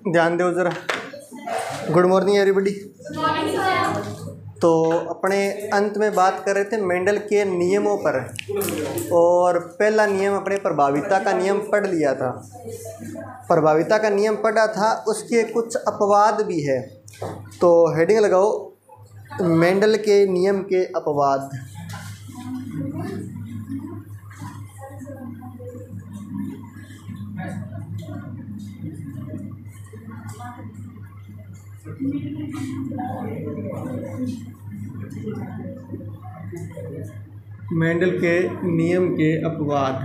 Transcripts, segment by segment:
ध्यान दो ज़रा। Good morning everybody. तो अपने अंत में बात कर रहे थे मेंडल के नियमों पर, और पहला नियम अपने प्रभाविता का नियम पढ़ लिया था। प्रभाविता का नियम पढ़ा था, उसके कुछ अपवाद भी है। तो हेडिंग लगाओ, मेंडल के नियम के अपवाद। मेंडल के नियम के अपवाद।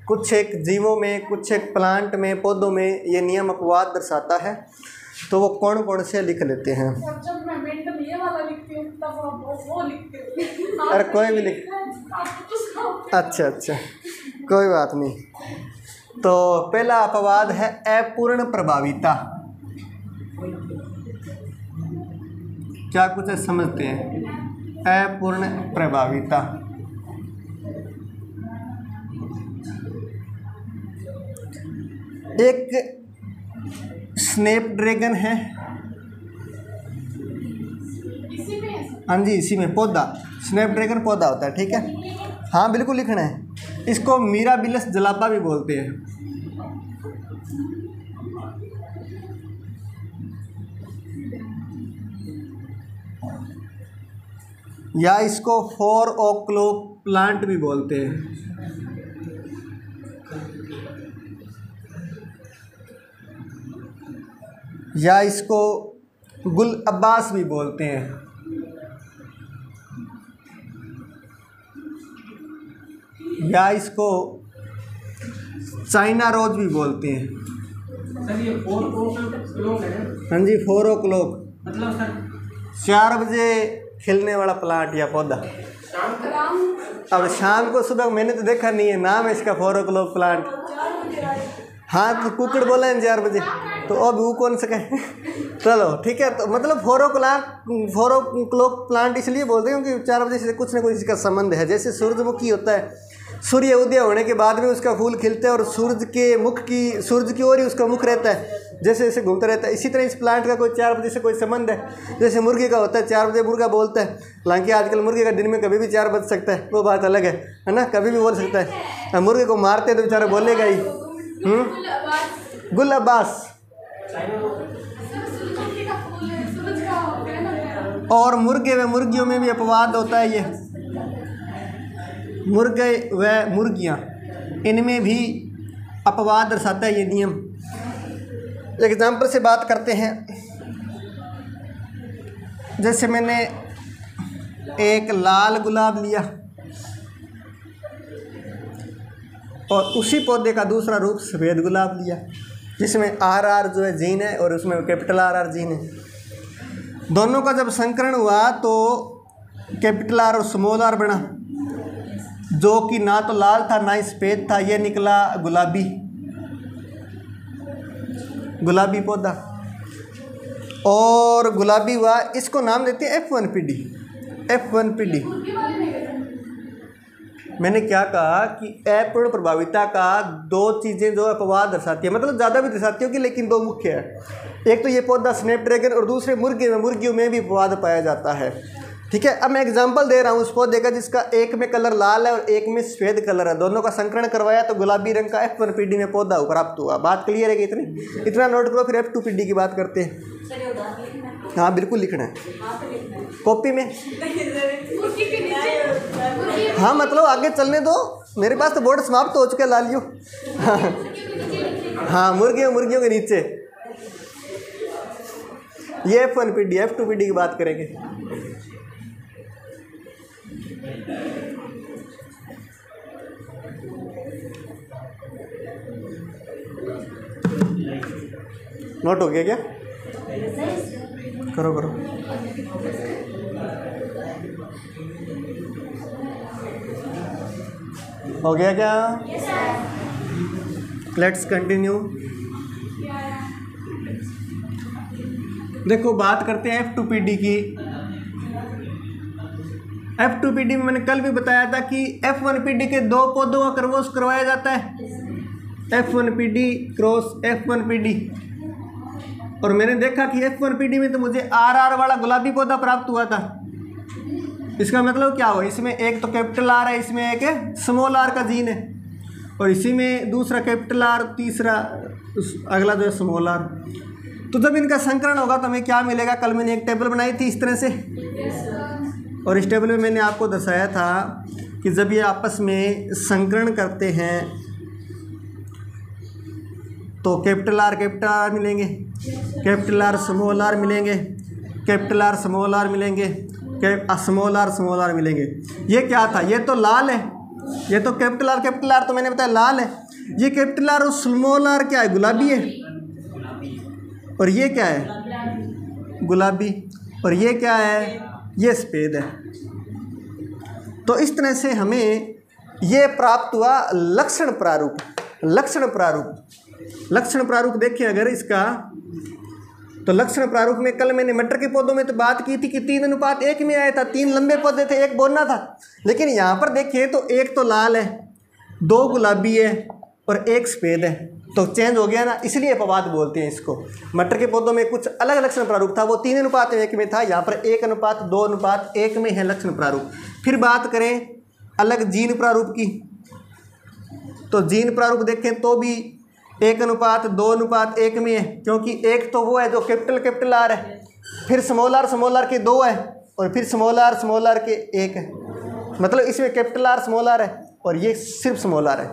कुछ एक जीवों में, कुछ एक प्लांट में, पौधों में ये नियम अपवाद दर्शाता है। तो वो कौन कौन से लिख लेते हैं? जब मैं मेंटल ये वाला लिखती हूँ तब वो लिखते हो। अरे कोई भी लिख। अच्छा, कोई बात नहीं। तो पहला अपवाद है अपूर्ण प्रभाविता। क्या कुछ समझते हैं? अपूर्ण प्रभाविता। एक स्नैपड्रैगन है। हाँ जी, इसी में पौधा, स्नैपड्रैगन पौधा होता है, ठीक है। हाँ बिल्कुल लिखना है। इसको मिराबिलस जलापा भी बोलते हैं। या इसको 4 o'clock प्लांट भी बोलते हैं। या इसको गुल अब्बास भी बोलते हैं। या इसको चाइना रोज भी बोलते हैं। सर ये 4 o'clock है। हाँ जी, 4 o'clock मतलब सर 4 बजे खिलने वाला प्लांट या पौधा। अब शाम को, सुबह मैंने तो देखा नहीं है, नाम है इसका 4 o'clock प्लांट। हाँ तो कुकड़ बोला है 4 बजे, तो अब वो कौन सा कहे। चलो ठीक है। तो मतलब 4 o'clock प्लांट इसलिए बोलते हैं क्योंकि 4 बजे से कुछ ना कुछ इसका संबंध है। जैसे सूरजमुखी होता है, सूर्य उदय होने के बाद में उसका फूल खिलता है और सूर्य की ओर ही उसका मुख रहता है, जैसे जैसे घूमता रहता है। इसी तरह इस प्लांट का कोई 4 बजे से कोई संबंध है। जैसे मुर्गी का होता है, 4 बजे मुर्गा बोलता है। हालांकि आजकल मुर्गे का दिन में कभी भी 4 बज सकता है, वो बात अलग है ना, कभी भी बोल सकता है। मुर्गे को मारते तो बेचारा बोलेगा ही। गुल अब्बास। और मुर्गे व मुर्गियों में भी अपवाद होता है। ये मुर्गे व मुर्गियाँ, इनमें भी अपवाद दर्शाता है ये नियम। एग्जाम्पल से बात करते हैं। जैसे मैंने एक लाल गुलाब लिया और उसी पौधे का दूसरा रूप सफ़ेद गुलाब लिया, जिसमें RR जो है जीन है और उसमें कैपिटल RR जीन है। दोनों का जब संकरण हुआ तो कैपिटल R और स्मॉल r बना, जो कि ना तो लाल था ना ही सफ़ेद था। ये निकला गुलाबी पौधा, और गुलाबी हुआ। इसको नाम देते हैं F1PD। मैंने क्या कहा कि अपूर्ण प्रभाविता का 2 चीज़ें जो अपवाद दर्शाती है, मतलब ज़्यादा भी दर्शाती होगी लेकिन 2 मुख्य है। एक तो ये पौधा स्नैपड्रैगन, और दूसरे मुर्गियों में भी अपवाद पाया जाता है, ठीक है। अब मैं एग्जांपल दे रहा हूँ उस पौधे का जिसका एक में कलर लाल है और एक में सफ़ेद कलर है। दोनों का संकरण करवाया तो गुलाबी रंग का F1PD में पौधा प्राप्त हुआ। बात क्लियर है कि इतना नोट करो। फिर F2PD की बात करते हैं। हाँ बिल्कुल लिखना है कॉपी में। हाँ मतलब आगे चलने दो, मेरे पास तो बोर्ड समाप्त हो चुका है लालियो। हाँ मुर्गियों के नीचे ये F1PD, F2PD की बात करेंगे। नोट हो गया क्या? करो। हो गया क्या? Let's continue. देखो बात करते हैं F2PD की। F2PD में मैंने कल भी बताया था कि F1PD के 2 पौधों का क्रॉस करवाया जाता है। F1PD क्रॉस F1PD, और मैंने देखा कि F1PD में तो मुझे RR वाला गुलाबी पौधा प्राप्त हुआ था। इसका मतलब क्या हुआ, इसमें एक तो कैपिटल R है, इसमें एक स्मॉल r का जीन है, और इसी में दूसरा कैपिटल R, तीसरा अगला जो है स्मॉल r। तो जब इनका संकरण होगा तो हमें क्या मिलेगा। कल मैंने एक टेबल बनाई थी इस तरह से, और इस टेबल में मैंने आपको दर्शाया था कि जब ये आपस में संकरण करते हैं तो कैपिटल R मिलेंगे, कैपिटल R स्मॉल r मिलेंगे, कैपिटल R स्मॉल r मिलेंगे, स्मॉल r मिलेंगे। ये क्या था, ये तो लाल है, ये तो कैपिटल R तो मैंने बताया लाल है। ये कैपिटल R और स्मॉल r क्या है, गुलाबी है, और ये क्या है, गुलाबी, और ये क्या है, ये सफ़ेद है। तो इस तरह से हमें ये प्राप्त हुआ लक्षण प्रारूप। लक्षण प्रारूप देखें अगर इसका, तो लक्षण प्रारूप में कल मैंने मटर के पौधों में तो बात की थी कि 3:1 में आया था, 3 लंबे पौधे थे, 1 बोना था। लेकिन यहाँ पर देखिए तो 1 तो लाल है, 2 गुलाबी है और 1 सफ़ेद है, तो चेंज हो गया ना, इसलिए अपवाद बोलते हैं इसको। मटर के पौधों में कुछ अलग लक्षण प्रारूप था, वो 3:1 में था, यहाँ पर 1:2:1 में है लक्षण प्रारूप। फिर बात करें अलग जीन प्रारूप की, तो जीन प्रारूप देखें तो भी 1:2:1 में है, क्योंकि एक तो वो है जो कैपिटल R है, फिर स्मॉल r के 2 है, और फिर स्मॉल r के 1 है। मतलब इसमें कैपिटल R स्मॉल r है और ये सिर्फ स्मॉल r है।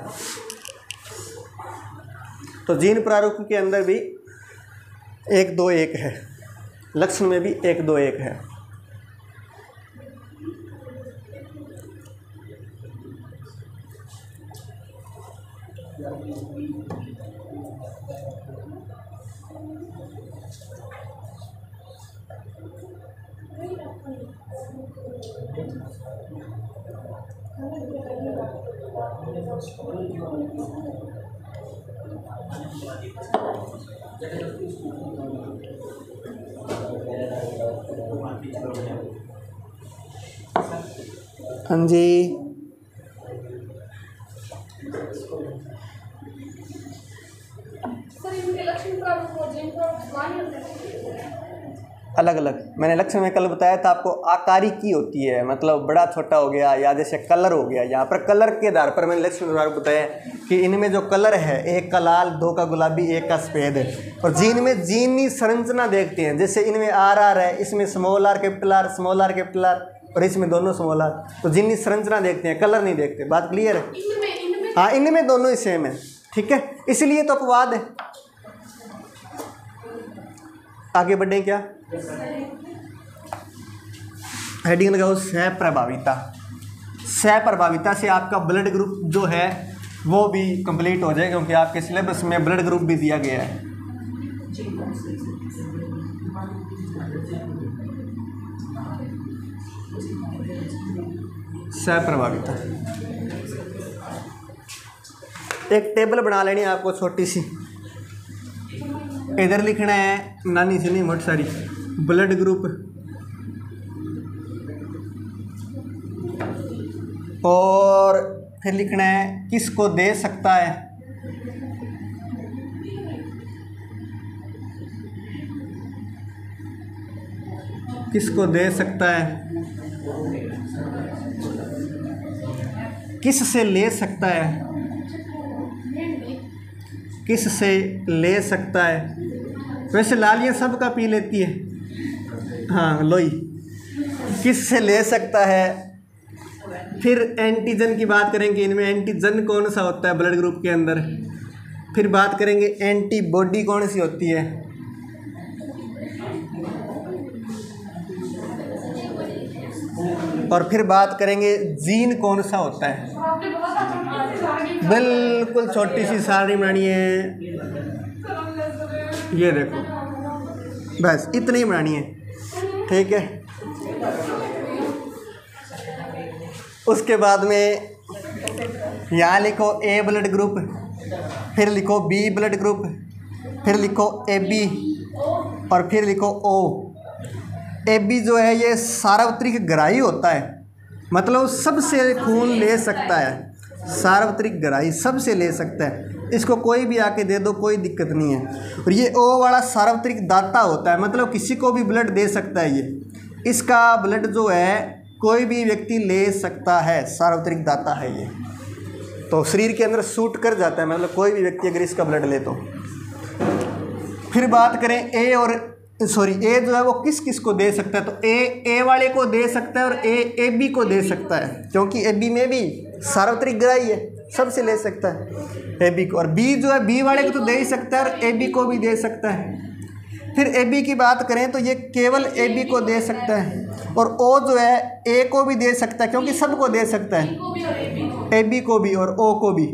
तो जीन प्रारूप के अंदर भी 1:2:1 है, लक्षण में भी 1:2:1 है। हाँ जी, सर इनके लक्षण प्रारूप और जीन प्रारूप समान होते हैं? अलग अलग। मैंने लक्षण में कल बताया था आपको, आकारी की होती है, मतलब बड़ा छोटा हो गया, या जैसे कलर हो गया। यहाँ पर कलर के आधार पर मैंने लक्षण प्रारूप बताया कि इनमें जो कलर है, 1 का लाल, 2 का गुलाबी, 1 का सफ़ेद है। और जीन में जीनी संरचना देखते हैं, जैसे इनमें RR है, इसमें small r capital R, small r capital R, और इसमें दोनों स्मॉल r। तो जीनी संरचना देखते हैं, कलर नहीं देखते। बात क्लियर है? हाँ, इनमें दोनों ही सेम है, ठीक है, इसलिए तो अपवाद है। आगे बढ़े क्या, हेडिंग लगाओ सहप्रभाविता। सहप्रभाविता से आपका ब्लड ग्रुप जो है वो भी कंप्लीट हो जाए, क्योंकि आपके सिलेबस में ब्लड ग्रुप भी दिया गया है। सहप्रभाविता एक टेबल बना लेनी है आपको छोटी सी। इधर लिखना है, नानी सी नहीं मोटी सारी, ब्लड ग्रुप, और फिर लिखना है किसको दे सकता है, किसको दे सकता है, किस से ले सकता है, किस से ले सकता है। वैसे लालियाँ सबका पी लेती है, हाँ लोई, किस से ले सकता है। फिर एंटीजन की बात करेंगे, इनमें एंटीजन कौन सा होता है ब्लड ग्रुप के अंदर। फिर बात करेंगे एंटीबॉडी कौन सी होती है। और फिर बात करेंगे जीन कौन सा होता है। बिल्कुल छोटी सी सारणी बनानी है, ये देखो, बस इतनी ही बनानी है, ठीक है। उसके बाद में यहाँ लिखो ए ब्लड ग्रुप, फिर लिखो बी ब्लड ग्रुप, फिर लिखो AB, और फिर लिखो O। AB जो है ये सार्वत्रिक ग्राही होता है, मतलब सबसे खून ले सकता है, सार्वत्रिक ग्राही सबसे ले सकता है। इसको कोई भी आके दे दो, कोई दिक्कत नहीं है। और ये ओ वाला सार्वत्रिक दाता होता है, मतलब किसी को भी ब्लड दे सकता है। ये इसका ब्लड जो है कोई भी व्यक्ति ले सकता है, सार्वत्रिक दाता है ये। तो शरीर के अंदर सूट कर जाता है, मतलब कोई भी व्यक्ति अगर इसका ब्लड ले तो। फिर बात करें ए और ए जो है वो किस किस को दे सकता है, तो ए वाले को दे सकता है और ए बी को दे सकता है, क्योंकि ए बी में भी सार्वत्रिक ग्राही है, सबसे ले सकता है ए बी को। और बी जो है बी वाले को तो दे ही सकता है और ए बी को भी दे सकता है। फिर ए बी की बात करें तो ये केवल ए बी को दे सकता है, और ओ जो है ए को भी दे सकता है, क्योंकि सबको दे सकता है, ए बी को भी और ओ को भी।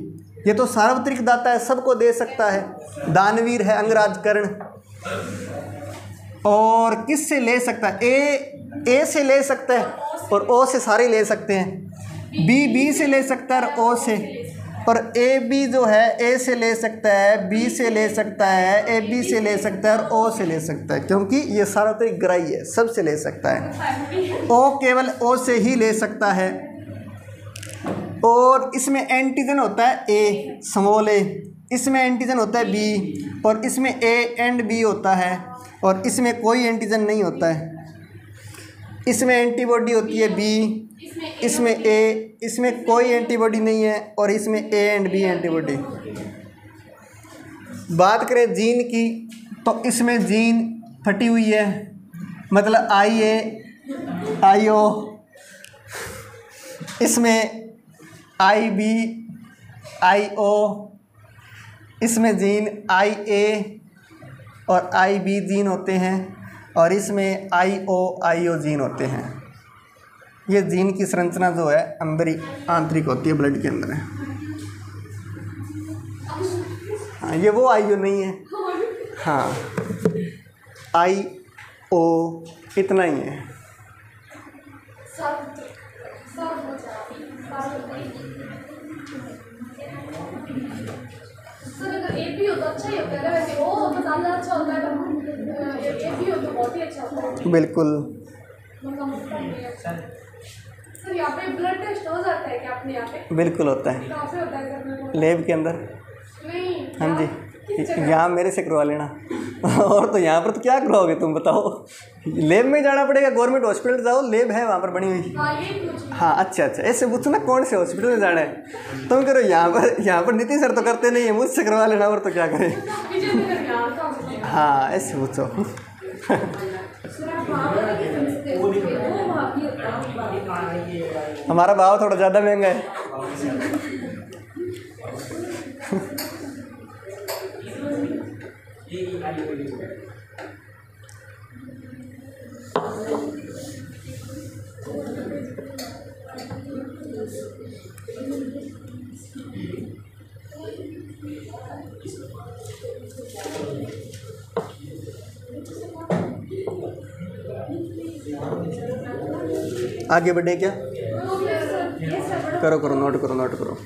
ये तो सार्वत्रिक दाता है, सबको दे सकता है, दानवीर है, अंगराज कर्ण। और किस से ले सकता है, ए से ले सकता है और ओ से सारे ले सकते हैं। बी से ले सकता है और ओ से, और ए बी जो है ए से ले सकता है, बी से ले सकता है, ए बी से ले सकता है और ओ से ले सकता है, क्योंकि ये सार्वत्रिक ग्राही है, सब से ले सकता है। ओ केवल ओ से ही ले सकता है। और इसमें एंटीजन होता है ए, स्मॉल ए, इसमें एंटीजन होता है बी, और इसमें ए एंड बी होता है, और इसमें कोई एंटीजन नहीं होता है। इसमें एंटीबॉडी होती है बी, इसमें ए, इसमें कोई एंटीबॉडी नहीं है, और इसमें ए एंड बी एंटीबॉडी। बात करें जीन की तो इसमें जीन फटी हुई है, मतलब आई ए आई ओ, इसमें आई बी आई ओ, इसमें जीन आई ए और आई बी जीन होते हैं, और इसमें आई ओ जीन होते हैं। ये जीन की संरचना जो है अंदर ही आंतरिक होती है, ब्लड के अंदर है। हाँ, ये वो आई ओ नहीं है, हाँ आई ओ इतना ही है। सर अगर ए बी हो तो अच्छा ही होता है, वैसे ओ हो तो ज़्यादा अच्छा होता है, ए बी हो तो बहुत ही अच्छा होता है। बिल्कुल। सर यहाँ पे ब्लड टेस्ट हो जाता है क्या अपने यहाँ पे? बिल्कुल होता है, कहाँ पे होता है सर? लैब के अंदर। नहीं, हाँ जी, यहाँ मेरे से करवा लेना। और तो यहाँ पर तो क्या करवाओगे तुम बताओ, लैब में जाना पड़ेगा, गवर्नमेंट हॉस्पिटल जाओ, लैब है वहाँ पर बनी हुई। हाँ अच्छा, ऐसे पूछो ना कौन से हॉस्पिटल में जाना है, तुम करो यहाँ पर नितिन सर तो करते नहीं है, मुझसे करवा लेना, और तो क्या करें। हाँ ऐसे पूछो। हमारा भाव थोड़ा ज़्यादा महंगा है। आगे बढ़े क्या? करो नोट करो।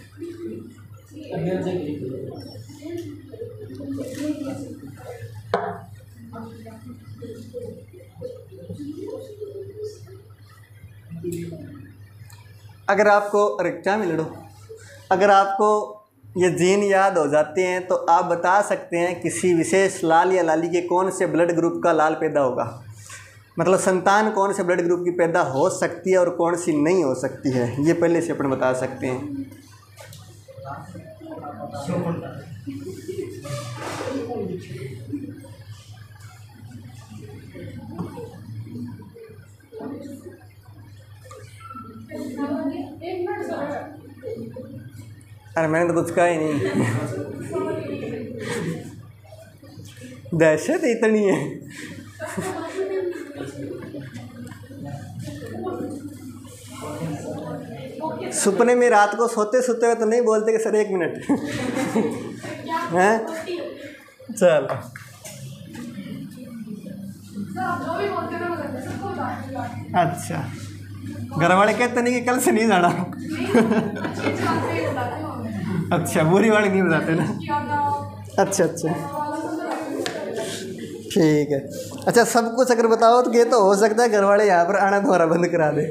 अगर आपको अगर आपको ये जीन याद हो जाते हैं तो आप बता सकते हैं किसी विशेष लाल या लाली के कौन से ब्लड ग्रुप का लाल पैदा होगा, मतलब संतान कौन से ब्लड ग्रुप की पैदा हो सकती है और कौन सी नहीं हो सकती है, ये पहले से अपन बता सकते हैं। अरे मैंने तो कुछ कहा ही नहीं। दहशत इतनी है। सपने में रात को सोते हुए तो नहीं बोलते कि सर 1 मिनट हैं, चल अच्छा। घर वाले कहते नहीं कि कल से नहीं जाना। अच्छा, बुरी वाली नहीं बताते ना। अच्छा ठीक है। अच्छा, सब कुछ अगर बताओ तो ये तो हो सकता है घर वाले यहाँ पर आना तुम्हारा बंद करा दे।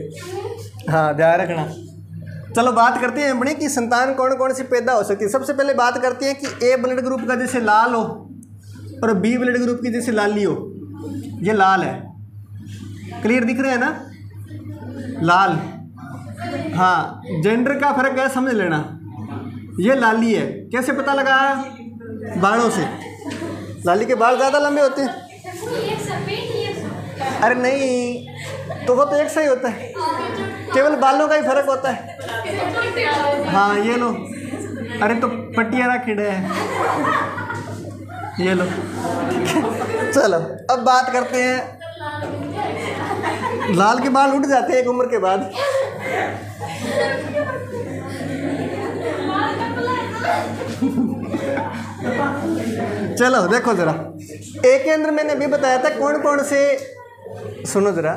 हाँ ध्यान रखना। चलो बात करते हैं अपने कि संतान कौन कौन सी पैदा हो सकती है। सबसे पहले बात करते हैं कि ए ब्लड ग्रुप का जैसे लाल हो और बी ब्लड ग्रुप की जैसे लाली हो। ये लाल है, क्लियर दिख रहे हैं ना, लाल। हाँ, जेंडर का फर्क है, समझ लेना। ये लाली है, कैसे पता लगा? बालों से। लाली के बाल ज़्यादा लंबे होते हैं। अरे नहीं, तो वो तो एक सा ही होता है, केवल बालों का ही फर्क होता है। हाँ ये लो, अरे तो पटियारा खिड़े है, ये लो। चलो अब बात करते हैं, लाल के बाल उठ जाते हैं एक उम्र के बाद। चलो देखो जरा, ए के अंदर मैंने अभी बताया था कौन कौन से, सुनो जरा,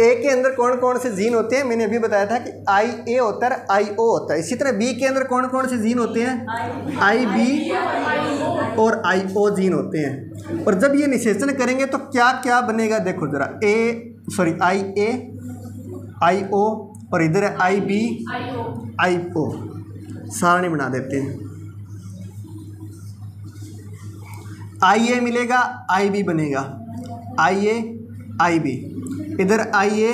ए के अंदर कौन कौन से जीन होते हैं। मैंने अभी बताया था कि आई ए होता है, आई ओ होता है। इसी तरह बी के अंदर कौन कौन से जीन होते हैं? आई बी और आई ओ जीन होते हैं। और जब ये निषेचन करेंगे तो क्या क्या बनेगा देखो जरा, आई ए, आई ओ, और इधर है आई बी, आई ओ। सारणी बना देते हैं। आई ए मिलेगा, आई बी बनेगा, आई ए, आई बी, इधर आई ए,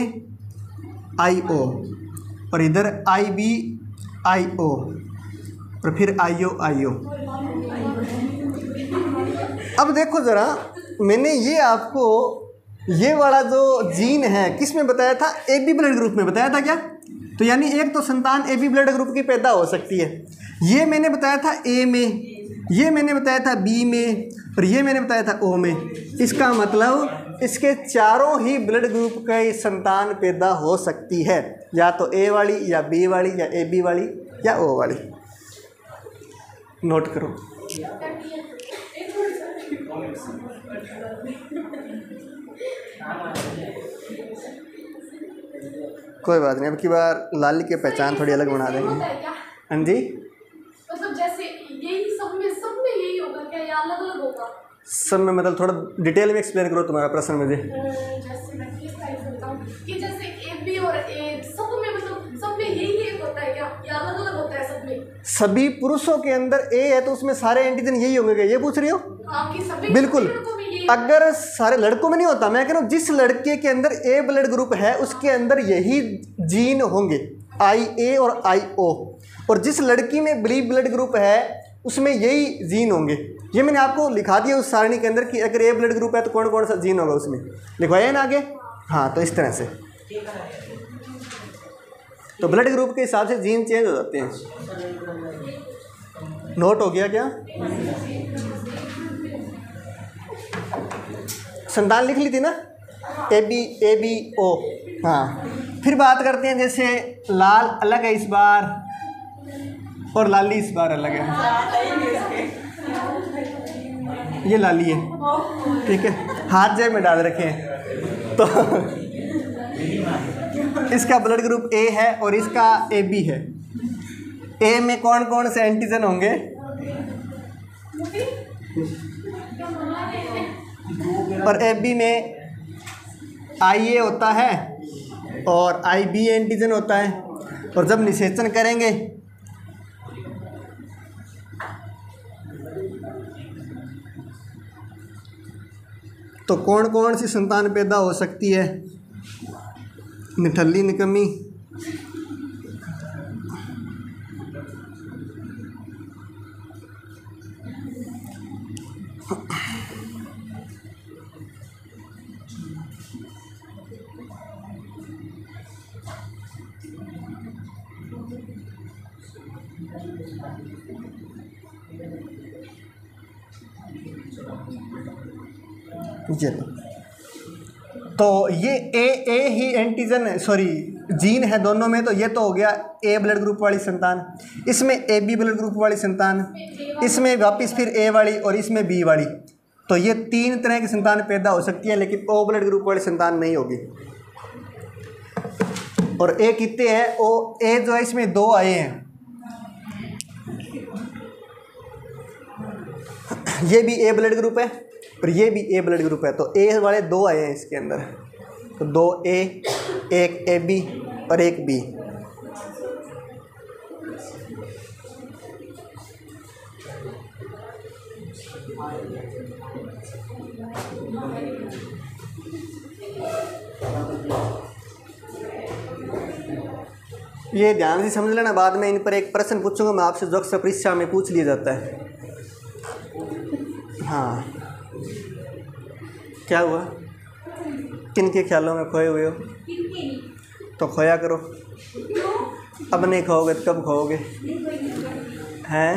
आई ओ, और इधर आई बी, आई ओ, और फिर आई ओ, आई ओ। अब देखो ज़रा, मैंने ये आपको ये वाला जो जीन है किस में बताया था? ए बी ब्लड ग्रुप में बताया था क्या? तो यानी एक तो संतान ए बी ब्लड ग्रुप की पैदा हो सकती है। ये मैंने बताया था ए में, ये मैंने बताया था बी में, और ये मैंने बताया था ओ में। इसका मतलब इसके चारों ही ब्लड ग्रुप की संतान पैदा हो सकती है, या तो ए वाली, या बी वाली, या ए बी वाली, या ओ वाली। नोट करो। कोई बात नहीं, अब की बार लाली की पहचान थोड़ी अलग बना देंगे। हाँ जी, मतलब जैसे यही सब में यही होगा क्या, या अलग अलग होगा? सब में मतलब थोड़ा डिटेल में एक्सप्लेन करो तुम्हारा प्रश्न मुझे। जैसे मैं किस टाइप से बताऊं कि जैसे ए बी और ए सब में, मतलब सब में यही होता है क्या, या अलग अलग होता है सब में? सभी पुरुषों के अंदर ए है तो उसमें सारे एंटीजन यही होंगे क्या, ये पूछ रही हो? हाँ, कि सभी बिल्कुल। अगर सारे लड़कों में नहीं होता, मैं कह रहा हूँ जिस लड़के के अंदर ए ब्लड ग्रुप है उसके अंदर यही जीन होंगे, आई ए और आई ओ। और जिस लड़की में बी ब्लड ग्रुप है उसमें यही जीन होंगे। ये मैंने आपको लिखा दिया उस सारणी के अंदर कि अगर ए ब्लड ग्रुप है तो कौन कौन सा जीन होगा उसमें, लिखवाया ना आगे। हाँ, तो इस तरह से तो ब्लड ग्रुप के हिसाब से जीन चेंज हो जाते हैं। नोट हो गया क्या? संतान लिख ली थी ना, ए बी ओ। हाँ, फिर बात करते हैं, जैसे लाल अलग है इस बार और लाली इस बार अलग है। ये लाली है, ठीक है, हाथ जेब में डाल रखे हैं। तो इसका ब्लड ग्रुप ए है और इसका ए बी है। ए में कौन कौन से एंटीजन होंगे? और ए बी में आई ए होता है और आई बी एंटीजन होता है। और जब निषेचन करेंगे तो कौन कौन सी संतान पैदा हो सकती है? निठल्ली निकम्मी, ये तो ये ए ही एंटीजन जीन है दोनों में। तो ये तो हो गया ए ब्लड ग्रुप वाली संतान, इसमें ए बी ब्लड ग्रुप वाली संतान, इसमें वापस फिर ए वाली और इसमें बी वाली। तो ये तीन तरह की संतान पैदा हो सकती है, लेकिन ओ ब्लड ग्रुप वाली संतान नहीं होगी। और ए कितने हैं? ओ ए जो है इसमें दो आए हैं, ये भी ए ब्लड ग्रुप है और ये भी ए ब्लड ग्रुप है। तो ए वाले दो आए हैं इसके अंदर, तो दो ए, एक ए बी और एक बी। ये ध्यान से समझ लेना, बाद में इन पर एक प्रश्न पूछूंगा मैं आपसे जो अक्सर परीक्षा में पूछ लिया जाता है। हाँ, क्या हुआ? किन के ख्यालों में खोए हुए हो? तो खोया करो, अब नहीं खोओगे तो कब खोओगे? हैं?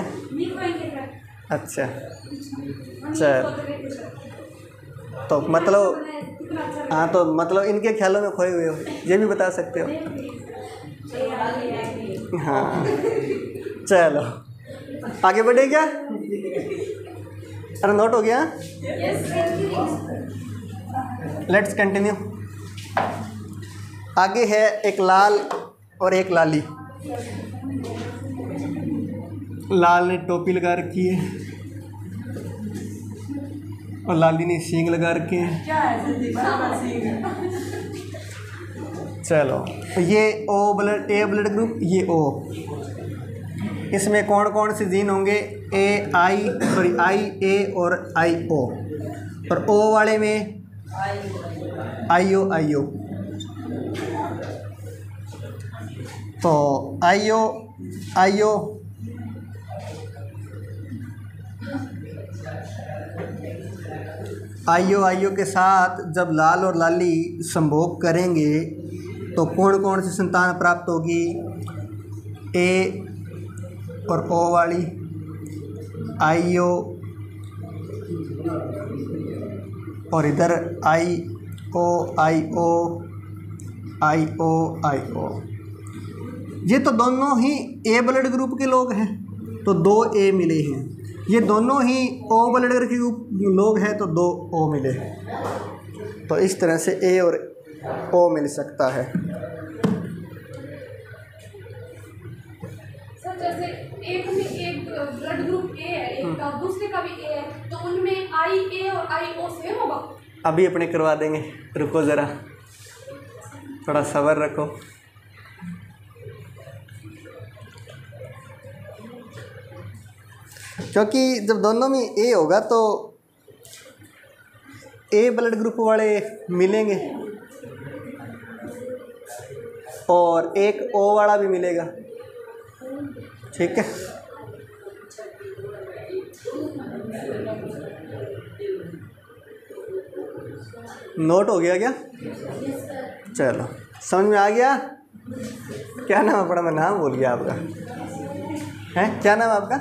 अच्छा, चल, तो मतलब, हाँ, तो मतलब इनके ख्यालों में खोए हुए हो, ये भी बता सकते हो। हाँ, चलो आगे बढ़े क्या? अरे नोट हो गया? Let's continue. आगे है एक लाल और एक लाली। लाल ने टोपी लगा रखी है और लाली ने सींग लगा रखे हैं। चलो, ये ओ ब्लड, ए ब्लड ग्रुप, ये ओ। इसमें कौन कौन से जीन होंगे? आई ए और आई ओ। और ओ वाले में आई ओ। तो आई ओ के साथ जब लाल और लाली संभोग करेंगे तो कौन कौन सी संतान प्राप्त होगी? ए और ओ वाली, आई ओ, और इधर आई ओ। ये तो दोनों ही ए ब्लड ग्रुप के लोग हैं, तो 2 ए मिले हैं। ये दोनों ही ओ ब्लड ग्रुप के लोग हैं, तो 2 ओ मिले। तो इस तरह से ए और ओ मिल सकता है। जैसे एक में एक ब्लड ग्रुप ए है, एक का दूसरे का भी ए है, तो उनमें आई ए और आई ओ सेम होगा? अभी अपने करवा देंगे, रुको ज़रा, थोड़ा सब्र रखो। क्योंकि जब दोनों में ए होगा तो ए ब्लड ग्रुप वाले मिलेंगे और एक ओ वाला भी मिलेगा, ठीक है। नोट हो गया क्या? चलो, समझ में आ गया? क्या नाम है? पड़ा मैं नाम भूल गया आपका। है क्या नाम आपका?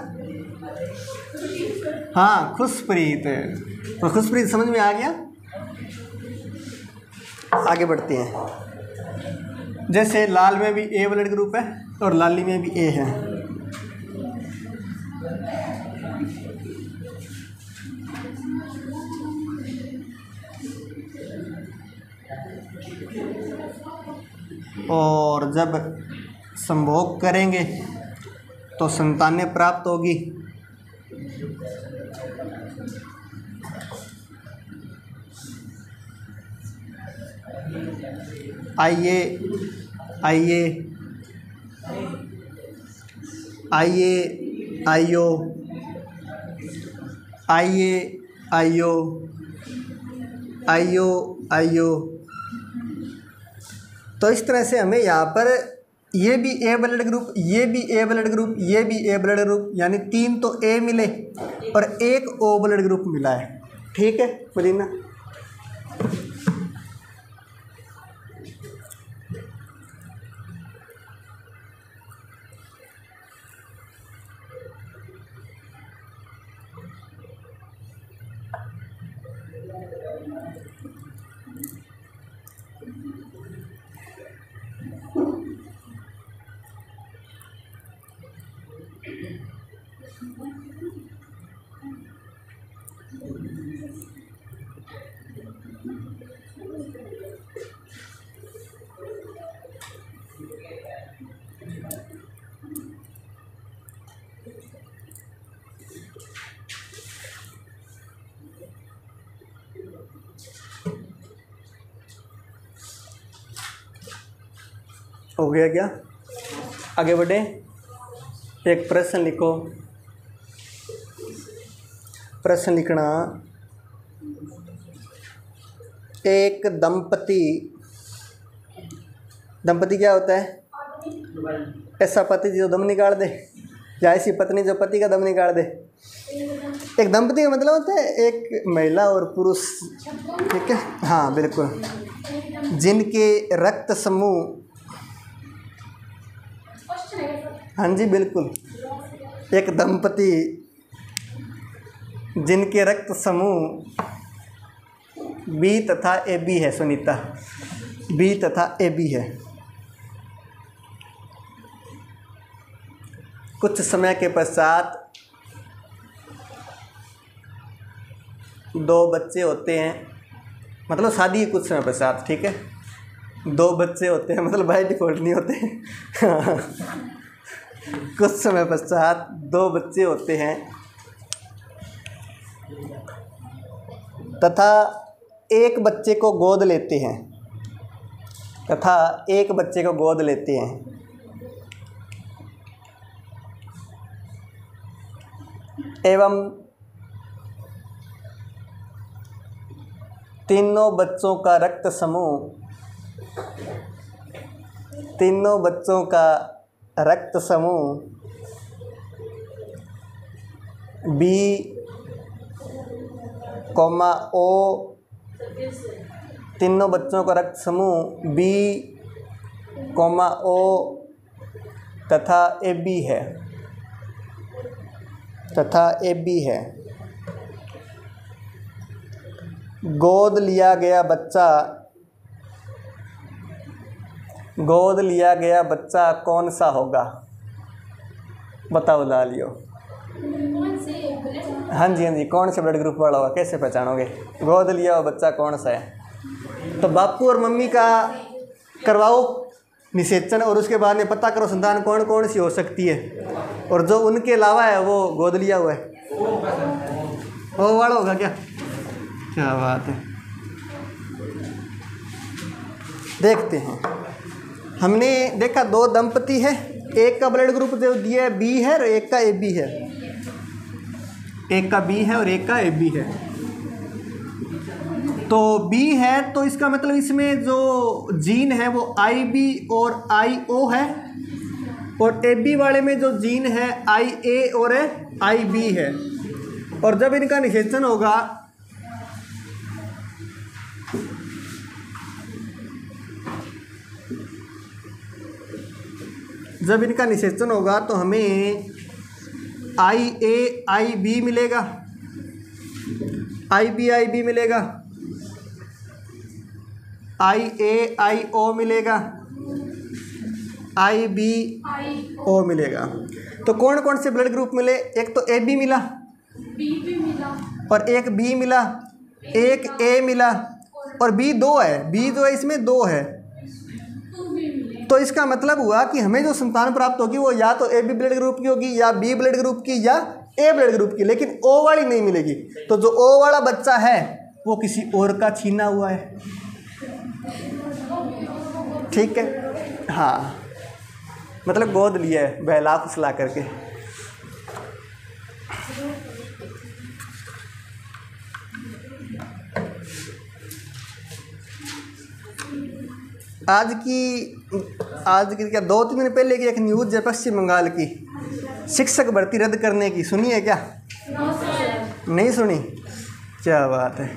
हाँ, खुशप्रीत। तो खुशप्रीत समझ में आ गया? आगे बढ़ते हैं। जैसे लाल में भी ए ब्लड ग्रुप है और लाली में भी ए है। और जब संभोग करेंगे तो संतानें प्राप्त होगी। आइए आइयो। तो इस तरह से हमें यहाँ पर ये भी ए ब्लड ग्रुप, ये भी ए ब्लड ग्रुप, ये भी ए ब्लड ग्रुप, यानी 3 तो ए मिले और 1 ओ ब्लड ग्रुप मिला है, ठीक है मरीना? हो गया क्या? आगे बढ़े। एक प्रश्न लिखो। प्रश्न लिखना, एक दंपति क्या होता है? ऐसा पति जो दम निकाल दे, या ऐसी पत्नी जो पति का दम निकाल दे। एक दंपति का मतलब होता है एक महिला और पुरुष, ठीक है, हाँ बिल्कुल, जिनके रक्त समूह, हाँ जी बिल्कुल, एक दंपति जिनके रक्त समूह बी तथा ए बी है। सुनीता, बी तथा ए बी है। कुछ समय के पश्चात दो बच्चे होते हैं, मतलब शादी के कुछ समय पश्चात, ठीक है, दो बच्चे होते हैं, मतलब बाय डिफॉल्ट नहीं होते कुछ समय पश्चात दो बच्चे होते हैं तथा एक बच्चे को गोद लेते हैं, एवं तीनों बच्चों का रक्त समूह बी कॉमा ओ, तीनों बच्चों का रक्त समूह बी कॉमा ओ तथा ए बी है, गोद लिया गया बच्चा कौन सा होगा? बताओ लालियो। हाँ जी, कौन से ब्लड ग्रुप वाला होगा, कैसे पहचानोगे? गोद लिया हुआ बच्चा कौन सा है? तो बापू और मम्मी का करवाओ निषेचन, और उसके बाद में पता करो संतान कौन कौन सी हो सकती है, और जो उनके अलावा है वो गोद लिया हुआ है, वो वाला होगा क्या? क्या बात है, देखते हैं। हमने देखा दो दंपति है, एक का ब्लड ग्रुप जो दिया है बी है और एक का ए बी है, एक का बी है और एक का ए बी है। तो बी है तो इसका मतलब इसमें जो जीन है वो आई बी और आई ओ है, और ए बी वाले में जो जीन है आई ए और आई बी है। और जब इनका निषेचन होगा तो हमें आई ए आई बी मिलेगा, आई बी मिलेगा, आई ए आई ओ मिलेगा, आई बी ओ मिलेगा। तो कौन कौन से ब्लड ग्रुप मिले? एक तो ए बी मिला, बी भी मिला, और एक बी मिला, एक ए मिला, और बी दो है, बी जो है इसमें दो है। तो इसका मतलब हुआ कि हमें जो संतान प्राप्त होगी वो या तो ए बी ब्लड ग्रुप की होगी, या बी ब्लड ग्रुप की, या ए ब्लड ग्रुप की, लेकिन ओ वाली नहीं मिलेगी। तो जो ओ वाला बच्चा है वो किसी और का छीना हुआ है, ठीक है, हाँ, मतलब गोद लिया है बहला फुसला करके। आज की क्या 2-3 दिन पहले की एक न्यूज़ है पश्चिम बंगाल की, शिक्षक भर्ती रद्द करने की, सुनी है क्या? नहीं सुनी? क्या बात है।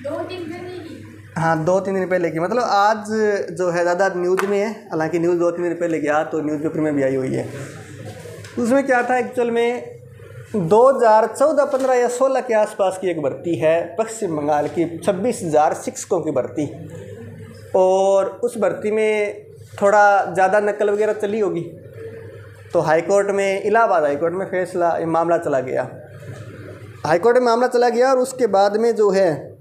2-3 दिन की, हाँ 2-3 दिन पहले की, मतलब आज जो है ज़्यादा न्यूज़ में है, हालांकि न्यूज़ 2-3 दिन पहले की आज तो न्यूज़पेपर में भी आई हुई है। उसमें क्या था एक्चुअल में 2014-15 या 16 के आसपास की एक भर्ती है पश्चिम बंगाल की, 26,000 शिक्षकों की भर्ती। और उस भर्ती में थोड़ा ज़्यादा नकल वगैरह चली होगी, तो हाईकोर्ट में, इलाहाबाद हाईकोर्ट में फैसला, मामला चला गया, हाईकोर्ट में मामला चला गया। और उसके बाद में जो है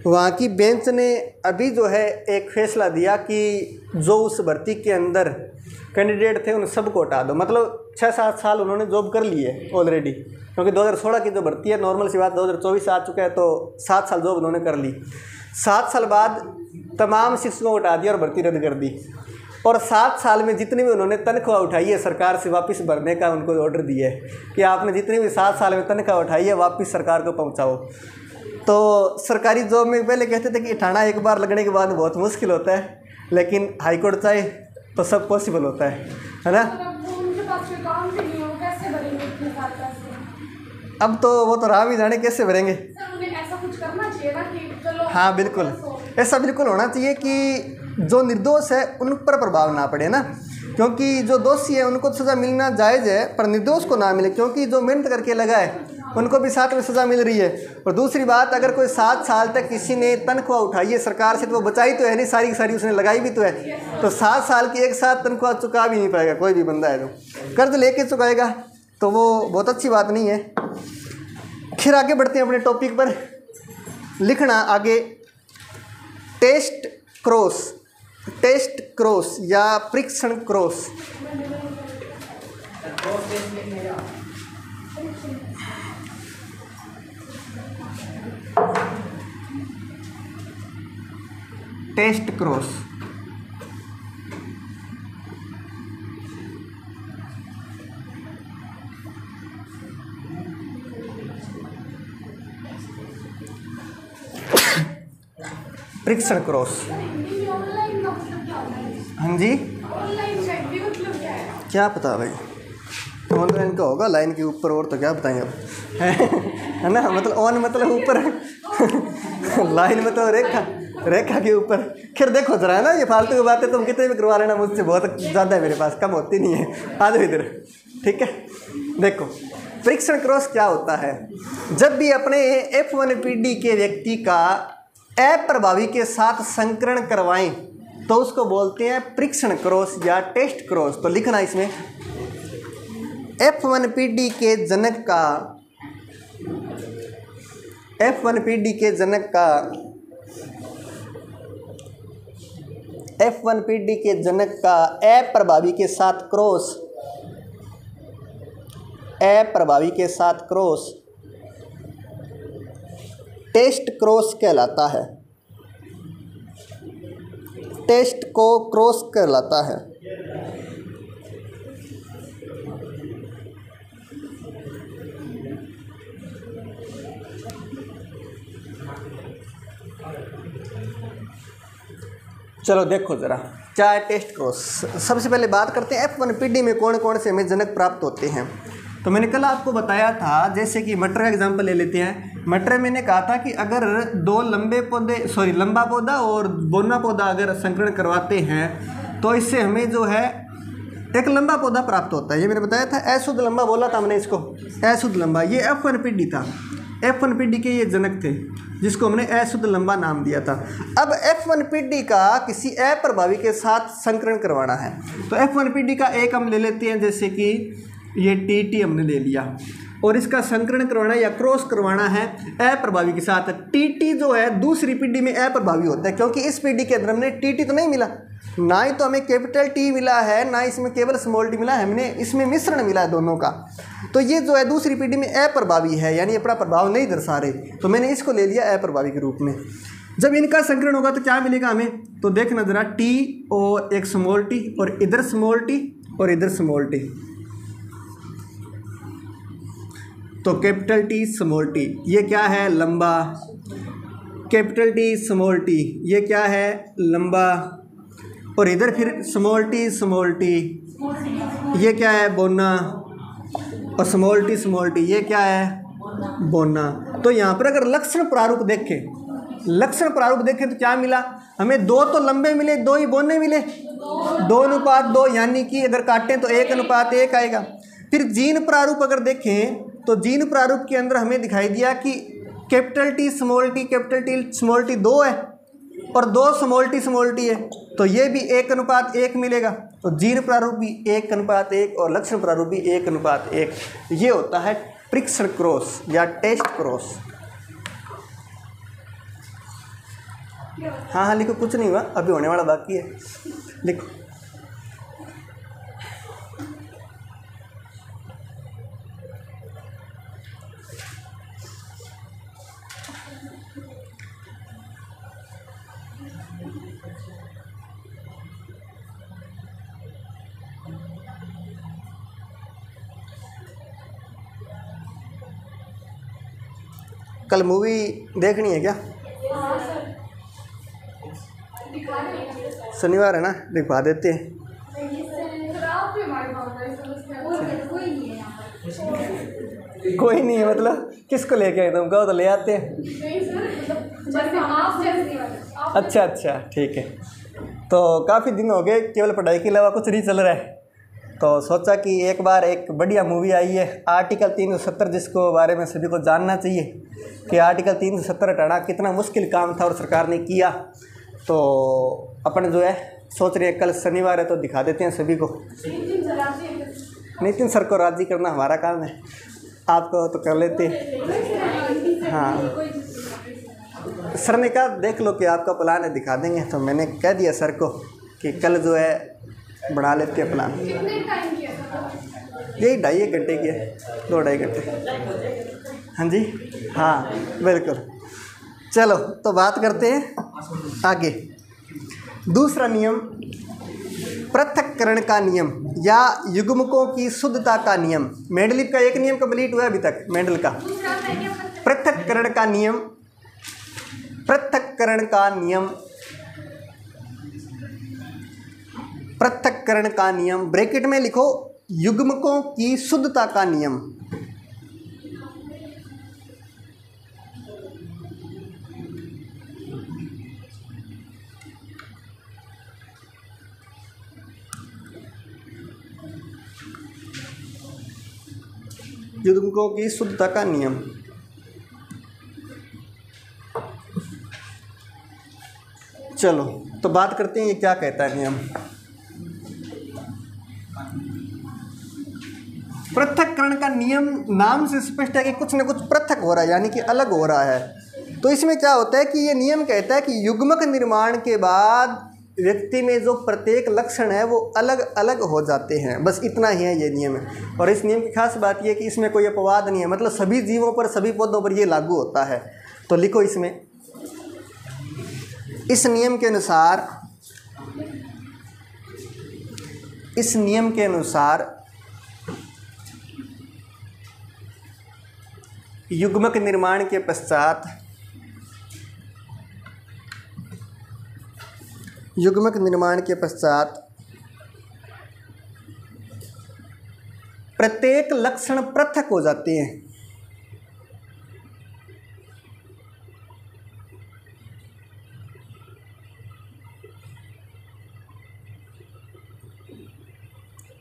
वहाँ की बेंच ने अभी जो है एक फ़ैसला दिया कि जो उस भर्ती के अंदर कैंडिडेट थे उन सबको हटा दो। मतलब 6-7 साल उन्होंने जॉब कर ली है ऑलरेडी, क्योंकि 2016 की जो भर्ती है, नॉर्मल सी बात 2024 आ चुका है, तो 7 साल जॉब उन्होंने कर ली। 7 साल बाद तमाम शिक्षकों को हटा दिया और भर्ती रद्द कर दी। और 7 साल में जितनी भी उन्होंने तनख्वाह उठाई है सरकार से वापस भरने का उनको ऑर्डर दिया है कि आपने जितनी भी 7 साल में तनख्वाह उठाई है वापस सरकार को पहुंचाओ। तो सरकारी जॉब में पहले कहते थे कि ठाणा एक बार लगने के बाद बहुत मुश्किल होता है, लेकिन हाई कोर्ट चाहे तो सब पॉसिबल होता है ना। उनके पास कोई काम भी नहीं हो, कैसे भरेंगे इतने साल पैसे? अब तो वो तो राम ही जाने कैसे भरेंगे। सर उन्हें ऐसा कुछ करना चाहिए ना कि चलो। हाँ बिल्कुल, ऐसा बिल्कुल होना चाहिए कि जो निर्दोष है उन पर प्रभाव ना पड़े ना, क्योंकि जो दोषी है उनको सज़ा मिलना जायज़ है, पर निर्दोष को ना मिले, क्योंकि जो मेहनत करके लगा है उनको भी साथ में सज़ा मिल रही है। और दूसरी बात, अगर कोई 7 साल तक किसी ने तनख्वाह उठाई है सरकार से, तो वो बचाई तो है नहीं, सारी की सारी उसने लगाई भी तो है, तो 7 साल की एक साथ तनख्वाह चुका भी नहीं पाएगा कोई भी बंदा है। तो कर्ज लेके चुकाएगा तो वो बहुत अच्छी बात नहीं है। फिर आगे बढ़ते हैं अपने टॉपिक पर। लिखना आगे टेस्ट क्रॉस या परीक्षण क्रॉस। टेस्ट क्रॉस परीक्षण क्रॉस। हिंदी में ऑनलाइन का मतलब क्या होता है? हाँ जी, ऑनलाइन का हिंदी मतलब क्या है? क्या पता भाई, ऑनलाइन का होगा लाइन के ऊपर, और तो क्या बताएंगे अब है ना। मतलब ऑन मतलब ऊपर लाइन मतलब रेखा के ऊपर। खैर देखो जरा है ना, ये फालतू की बातें तुम कितने भी करवा लेना मुझसे, बहुत ज़्यादा है मेरे पास, कम होती नहीं है। आ जाओ इधर, ठीक है। देखो परीक्षण क्रॉस क्या होता है, जब भी अपने F1PD के व्यक्ति का अप्रभावी के साथ संकरण करवाएं तो उसको बोलते हैं परीक्षण क्रॉस या टेस्ट क्रॉस। तो लिखना इसमें F1PD के जनक का अप्रभावी के साथ क्रॉस टेस्ट क्रॉस कहलाता है। टेस्ट को क्रॉस कहलाता है। चलो देखो ज़रा क्या है टेस्ट क्रॉस। सबसे पहले बात करते हैं F1PD में कौन कौन से हमें जनक प्राप्त होते हैं। तो मैंने कल आपको बताया था, जैसे कि मटर का एग्जांपल ले लेते हैं। मटर मैंने कहा था कि अगर 2 लंबा पौधा और बोना पौधा अगर संकरण करवाते हैं तो इससे हमें जो है एक लंबा पौधा प्राप्त होता है। ये मैंने बताया था, अशुद्ध लंबा बोला था हमने इसको, अशुद्ध लंबा। ये F1PD था, F1PD के ये जनक थे जिसको हमने अशुद्ध लंबा नाम दिया था। अब F1PD का किसी अप्रभावी के साथ संकरण करवाना है तो F1PD का एक हम ले लेते हैं, जैसे कि ये TT हमने ले लिया, और इसका संकरण करवाना या क्रॉस करवाना है अप्रभावी के साथ। TT जो है दूसरी पीढ़ी में अप्रभावी होता है, क्योंकि इस पीढ़ी के अंदर हमने TT तो नहीं मिला, ना ही तो हमें कैपिटल T मिला है, ना इसमें केवल स्मॉल t मिला है, हमने इसमें मिश्रण मिला है दोनों का। तो ये जो है दूसरी पीढ़ी में अप्रभावी है, यानी अपना प्रभाव नहीं दर्शा रहे, तो मैंने इसको ले लिया अप्रभावी के रूप में। जब इनका संकरण होगा तो क्या मिलेगा हमें, तो देखना जरा, T और एक स्मॉल t और इधर स्मॉल t और इधर स्मॉल t, तो कैपिटल T स्मॉल t, ये क्या है लंबा। कैपिटल T स्मॉल t, ये क्या है लंबा। और इधर फिर स्मॉल t, ये क्या है बोना। और स्मॉल t, ये क्या है बोना। तो यहाँ पर अगर लक्षण प्रारूप देखें तो क्या मिला हमें, 2 तो लंबे मिले, 2 ही बोने मिले, 2:2, यानी कि अगर काटें तो 1:1 आएगा। फिर जीन प्रारूप अगर देखें तो जीन प्रारूप के अंदर हमें दिखाई दिया कि कैपिटल T स्मॉल t 2 है और 2 स्मॉल t है, तो ये भी 1:1 मिलेगा। तो जीन प्रारूप भी 1:1 और लक्षण प्रारूप भी 1:1। ये होता है परीक्षण क्रॉस या टेस्ट क्रॉस। हाँ लिखो, कुछ नहीं हुआ, अभी होने वाला बाकी है, लिखो। कल मूवी देखनी है क्या? हाँ सर, दिखा रहे हैं। शनिवार है ना, दिखवा देते हैं। सर आप भी हमारे गाँव का समझते कोई नहीं है यहाँ पर। कोई नहीं है मतलब किसको लेके आए तुम? कहो तो ले आते हैं। नहीं सर, मतलब जैसे आप जैसे आप अच्छा अच्छा ठीक है। तो काफ़ी दिन हो गए केवल पढ़ाई के अलावा कुछ नहीं चल रहा है, तो सोचा कि एक बार एक बढ़िया मूवी आई है आर्टिकल 370, जिसको बारे में सभी को जानना चाहिए कि आर्टिकल 370 हटाना कितना मुश्किल काम था और सरकार ने किया। तो अपन जो है सोच रहे हैं कल शनिवार है तो दिखा देते हैं सभी को। नितिन सर को राजी करना हमारा काम है, आपको तो कर लेते हैं। हाँ, सर ने कहा देख लो कि आपका प्लान है दिखा देंगे, तो मैंने कह दिया सर को कि कल जो है बना लेते हैं प्लान। कितने टाइम किया था? यही 2.5 घंटे की है, 2-2.5 घंटे। हाँ जी, हाँ बिल्कुल। चलो तो बात करते हैं आगे। दूसरा नियम पृथक्करण का नियम या युग्मकों की शुद्धता का नियम। मेंडलीव का एक नियम कंप्लीट हुआ अभी तक, मेंडल का। पृथक्करण का नियम, पृथक्करण का नियम, पृथक्करण का नियम ब्रैकेट में लिखो युग्मकों की शुद्धता का नियम। युग्मकों की शुद्धता का नियम। चलो तो बात करते हैं ये क्या कहता है नियम। पृथक्करण का नियम नाम से स्पष्ट है कि कुछ न कुछ पृथक हो रहा है, यानी कि अलग हो रहा है। तो इसमें क्या होता है कि ये नियम कहता है कि युग्मक निर्माण के बाद व्यक्ति में जो प्रत्येक लक्षण है वो अलग अलग हो जाते हैं, बस इतना ही है ये नियम है। और इस नियम की खास बात ये है कि इसमें कोई अपवाद नहीं है, मतलब सभी जीवों पर सभी पौधों पर ये लागू होता है। तो लिखो इसमें, इस नियम के अनुसार, इस नियम के अनुसार युग्मक निर्माण के पश्चात, युग्मक निर्माण के पश्चात प्रत्येक लक्षण पृथक हो जाते हैं।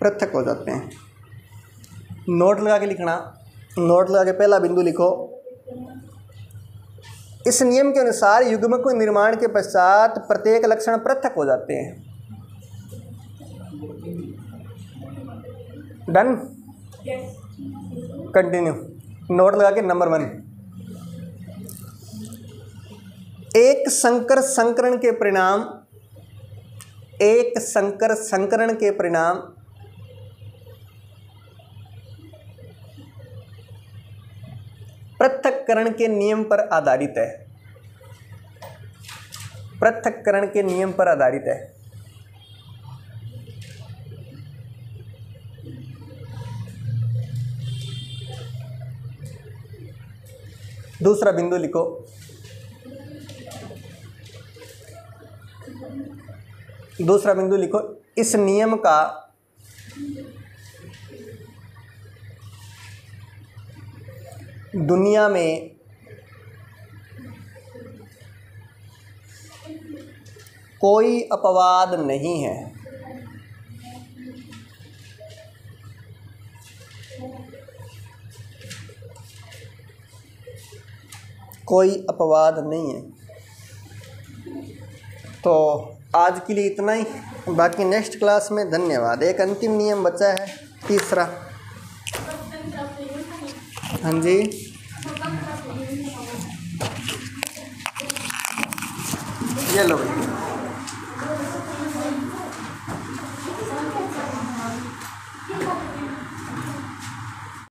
पृथक हो जाते हैं। नोट लगा के लिखना, नोट लगा के पहला बिंदु लिखो, इस नियम के अनुसार युग्मक निर्माण के पश्चात प्रत्येक लक्षण पृथक हो जाते हैं। Done, continue. नोट लगा के नंबर 1, एक संकर संकरण के परिणाम, एक संकर संकरण के परिणाम पृथक्करण के नियम पर आधारित है, पृथक्करण के नियम पर आधारित है। दूसरा बिंदु लिखो, दूसरा बिंदु लिखो, इस नियम का दुनिया में कोई अपवाद नहीं है। कोई अपवाद नहीं है। तो आज के लिए इतना ही, बाकी नेक्स्ट क्लास में। धन्यवाद। एक अंतिम नियम बचा है, तीसरा। हाँ जी, ये लो भाई।